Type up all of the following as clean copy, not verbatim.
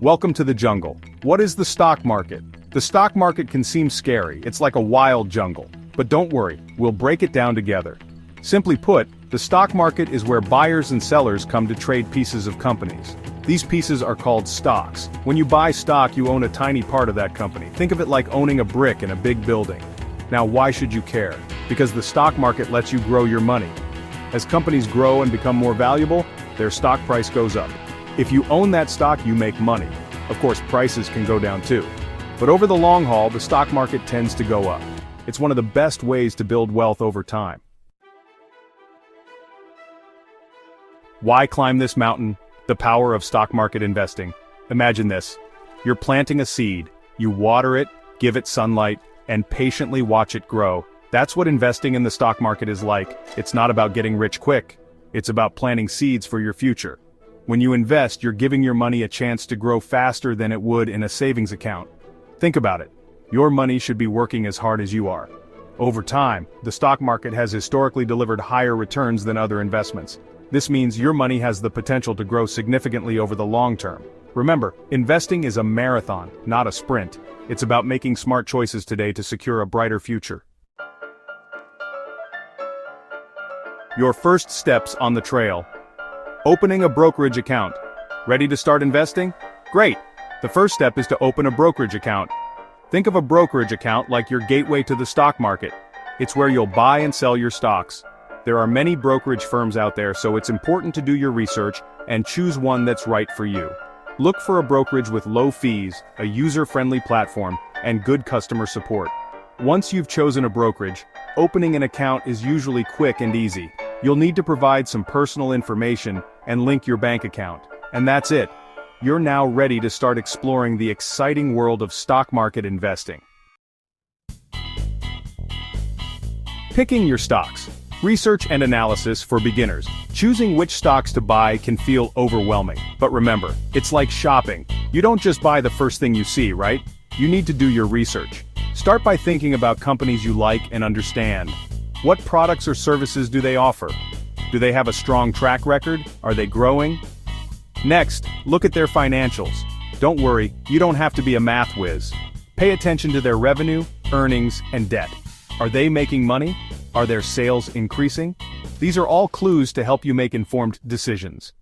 Welcome to the jungle. What is the stock market? The stock market can seem scary, it's like a wild jungle. But don't worry, we'll break it down together. Simply put, the stock market is where buyers and sellers come to trade pieces of companies. These pieces are called stocks. When you buy stock, you own a tiny part of that company. Think of it like owning a brick in a big building. Now, why should you care? Because the stock market lets you grow your money. As companies grow and become more valuable, their stock price goes up. If you own that stock, you make money. Of course, prices can go down too. But over the long haul, the stock market tends to go up. It's one of the best ways to build wealth over time. Why climb this mountain? The power of stock market investing. Imagine this. You're planting a seed. You water it, give it sunlight, and patiently watch it grow. That's what investing in the stock market is like. It's not about getting rich quick. It's about planting seeds for your future. When you invest, you're giving your money a chance to grow faster than it would in a savings account. Think about it. Your money should be working as hard as you are. Over time, the stock market has historically delivered higher returns than other investments. This means your money has the potential to grow significantly over the long term. Remember, investing is a marathon, not a sprint. It's about making smart choices today to secure a brighter future. Your first steps on the trail. Opening a brokerage account. Ready to start investing? Great! The first step is to open a brokerage account. Think of a brokerage account like your gateway to the stock market. It's where you'll buy and sell your stocks. There are many brokerage firms out there, so it's important to do your research and choose one that's right for you. Look for a brokerage with low fees, a user-friendly platform, and good customer support. Once you've chosen a brokerage, opening an account is usually quick and easy. You'll need to provide some personal information and link your bank account. And that's it. You're now ready to start exploring the exciting world of stock market investing. Picking your stocks. Research and analysis for beginners. Choosing which stocks to buy can feel overwhelming. But remember, it's like shopping. You don't just buy the first thing you see, right? You need to do your research. Start by thinking about companies you like and understand. What products or services do they offer? Do they have a strong track record? Are they growing? Next, look at their financials. Don't worry, you don't have to be a math whiz. Pay attention to their revenue, earnings, and debt. Are they making money? Are their sales increasing? These are all clues to help you make informed decisions.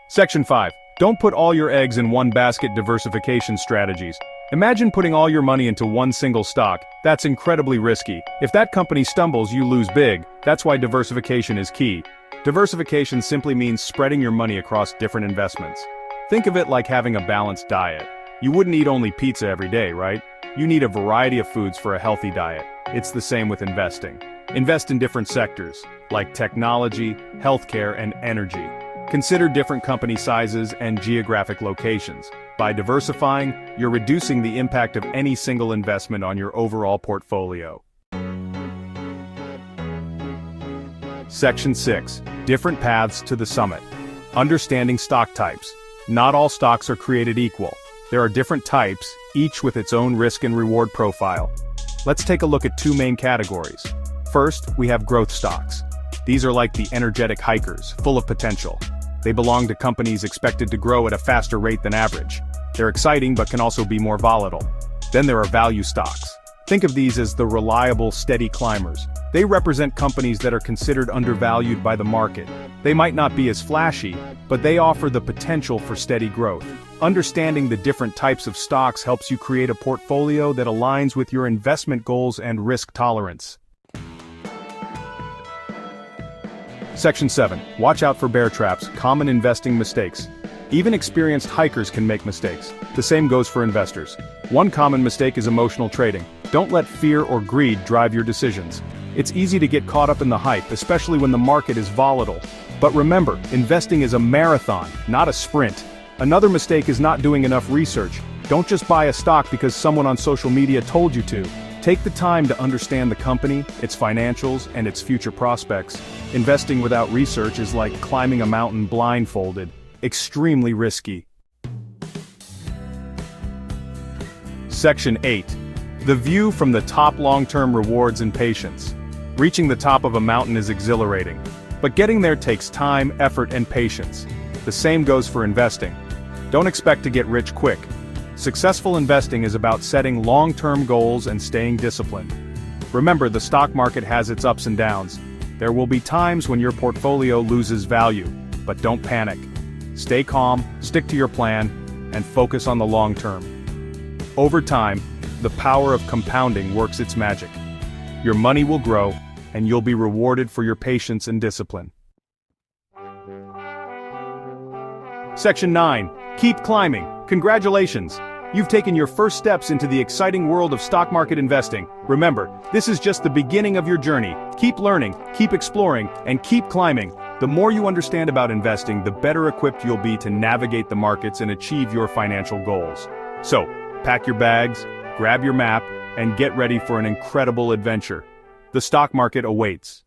Section 5. Don't put all your eggs in one basket. Diversification strategies. Imagine putting all your money into one single stock. That's incredibly risky. If that company stumbles, you lose big. That's why diversification is key. Diversification simply means spreading your money across different investments. Think of it like having a balanced diet. You wouldn't eat only pizza every day, right? You need a variety of foods for a healthy diet. It's the same with investing. Invest in different sectors, like technology, healthcare, and energy. Consider different company sizes and geographic locations. By diversifying, you're reducing the impact of any single investment on your overall portfolio. Section 6. Different paths to the summit. Understanding stock types. Not all stocks are created equal. There are different types, each with its own risk and reward profile. Let's take a look at two main categories. First, we have growth stocks. These are like the energetic hikers, full of potential. They belong to companies expected to grow at a faster rate than average. They're exciting but can also be more volatile. Then there are value stocks. Think of these as the reliable, steady climbers. They represent companies that are considered undervalued by the market. They might not be as flashy, but they offer the potential for steady growth. Understanding the different types of stocks helps you create a portfolio that aligns with your investment goals and risk tolerance. Section 7. Watch out for bear traps, common investing mistakes. Even experienced hikers can make mistakes. The same goes for investors. One common mistake is emotional trading. Don't let fear or greed drive your decisions. It's easy to get caught up in the hype, especially when the market is volatile. But remember, investing is a marathon, not a sprint. Another mistake is not doing enough research. Don't just buy a stock because someone on social media told you to. Take the time to understand the company, its financials, and its future prospects. Investing without research is like climbing a mountain blindfolded. Extremely risky. Section 8. The view from the top. Long-term rewards and patience. Reaching the top of a mountain is exhilarating, but getting there takes time, effort, and patience. The same goes for investing. Don't expect to get rich quick. Successful investing is about setting long-term goals and staying disciplined. Remember, the stock market has its ups and downs. There will be times when your portfolio loses value, but don't panic. Stay calm, stick to your plan, and focus on the long term. Over time, the power of compounding works its magic. Your money will grow, and you'll be rewarded for your patience and discipline. Section 9. Keep climbing. Congratulations! You've taken your first steps into the exciting world of stock market investing. Remember, this is just the beginning of your journey. Keep learning, keep exploring, and keep climbing. The more you understand about investing, the better equipped you'll be to navigate the markets and achieve your financial goals. So, pack your bags, grab your map, and get ready for an incredible adventure. The stock market awaits.